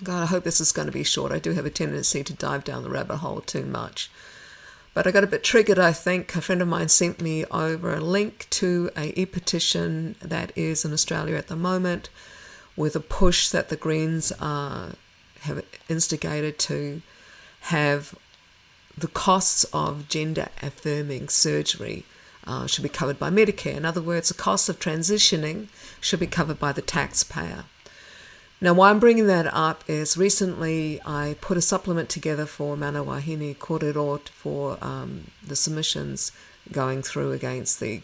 God, I hope this is going to be short. I do have a tendency to dive down the rabbit hole too much. But I got a bit triggered, I think. A friend of mine sent me over a link to a e-petition that is in Australia at the moment, with a push that the Greens have instigated to have the costs of gender-affirming surgery should be covered by Medicare. In other words, the cost of transitioning should be covered by the taxpayer. Now, why I'm bringing that up is recently I put a supplement together for Mana Wahine Kōrero for the submissions going through against the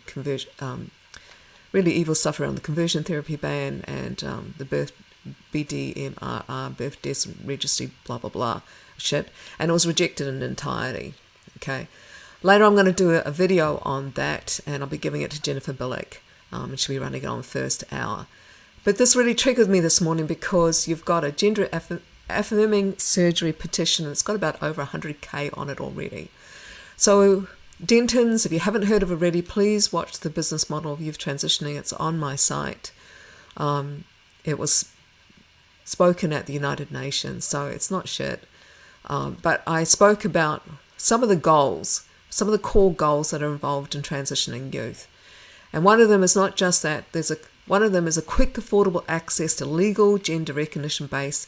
really evil stuff around the conversion therapy ban and the birth BDMRR, birth death registry, blah, blah, blah, shit. And it was rejected in entirety. Okay. Later I'm going to do a video on that, and I'll be giving it to Jennifer Billick, and she'll be running it on first hour. But this really triggered me this morning because you've got a gender affirming surgery petition, and it's got about over 100K on it already. So Dentons, if you haven't heard of it already, please watch the business model of youth transitioning. It's on my site. It was spoken at the United Nations, so it's not shit. But I spoke about some of the goals, some of the core goals that are involved in transitioning youth. And one of them is not just that. One of them is a quick, affordable access to legal gender recognition based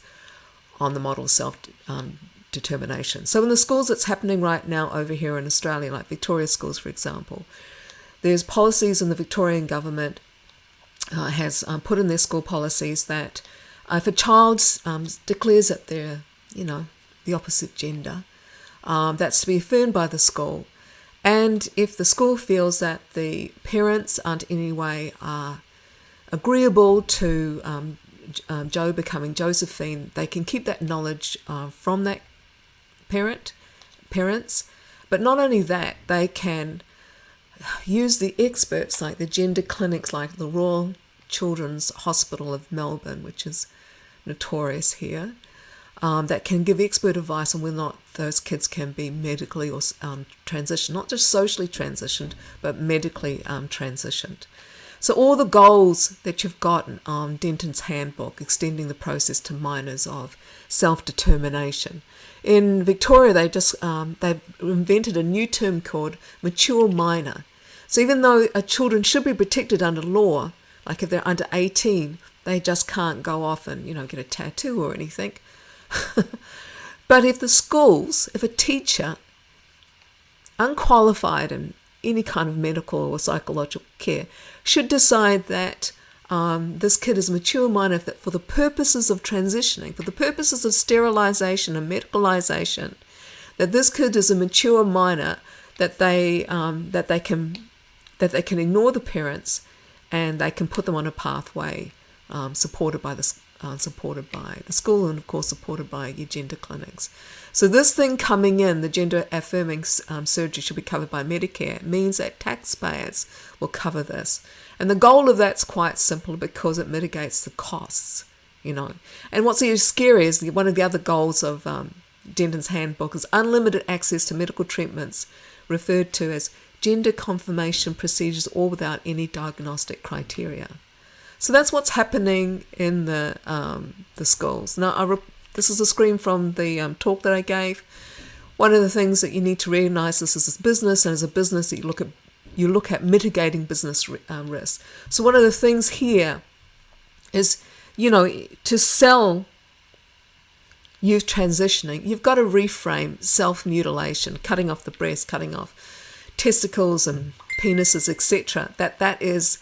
on the model of self-determination. So in the schools that's happening right now over here in Australia, like Victoria schools, for example, there's policies in the Victorian government has put in their school policies that if a child declares that they're, the opposite gender, that's to be affirmed by the school. And if the school feels that the parents aren't in any way agreeable to Joe becoming Josephine, they can keep that knowledge from that parents. But not only that, they can use the experts like the gender clinics like the Royal Children's Hospital of Melbourne, which is notorious here, that can give expert advice on whether or not those kids can be medically or transitioned, not just socially transitioned, but medically transitioned. So all the goals that you've got on Denton's Handbook, extending the process to minors of self-determination. In Victoria, they've invented a new term called mature minor. So even though children should be protected under law, like if they're under 18, they just can't go off and, get a tattoo or anything. But if a teacher, unqualified in any kind of medical or psychological care, should decide that this kid is a mature minor for the purposes of transitioning, for the purposes of sterilization and medicalisation, that this kid is a mature minor, that they can ignore the parents and they can put them on a pathway supported by the school and of course supported by your gender clinics. So this thing coming in, the gender affirming surgery should be covered by Medicare, means that taxpayers will cover this. And the goal of that's quite simple because it mitigates the costs, And what's even scary is one of the other goals of Denton's Handbook is unlimited access to medical treatments referred to as gender confirmation procedures, all without any diagnostic criteria. So that's what's happening in the schools. Now, this is a screen from the talk that I gave. One of the things that you need to recognise, this is a business, and as a business that you look at mitigating business risk. So one of the things here is, to sell youth transitioning, you've got to reframe self-mutilation, cutting off the breast, cutting off testicles and penises, etc. That is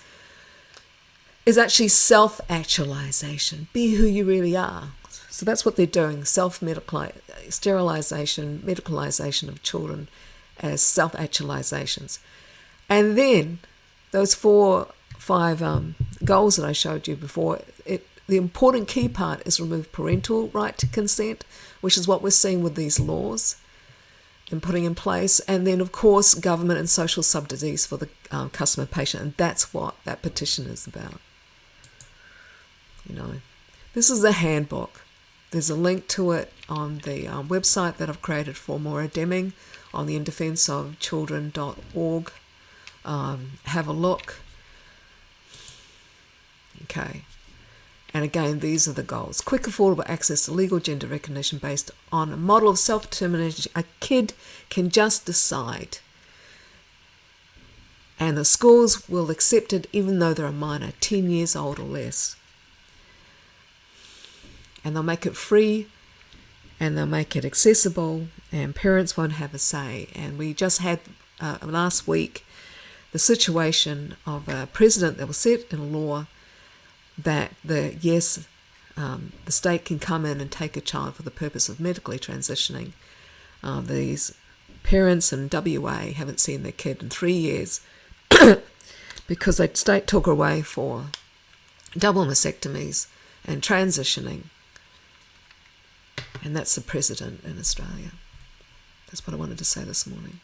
actually self-actualization. Be who you really are. So that's what they're doing, sterilization, medicalization of children as self-actualizations. And then those 5 goals that I showed you before, the important key part is remove parental right to consent, which is what we're seeing with these laws and putting in place. And then, of course, government and social subsidies for the customer patient. And that's what that petition is about. This is the handbook. There's a link to it on the website that I've created for Maura Deming on the indefenseofchildren.org. Have a look. Okay. And again, these are the goals. Quick, affordable access to legal gender recognition based on a model of self-determination. A kid can just decide. And the schools will accept it even though they're a minor, 10 years old or less. And they'll make it free, and they'll make it accessible, and parents won't have a say. And we just had last week the situation of a precedent that was set in law that the state can come in and take a child for the purpose of medically transitioning. These parents in WA haven't seen their kid in 3 years because the state took her away for double mastectomies and transitioning. And that's the precedent in Australia. That's what I wanted to say this morning.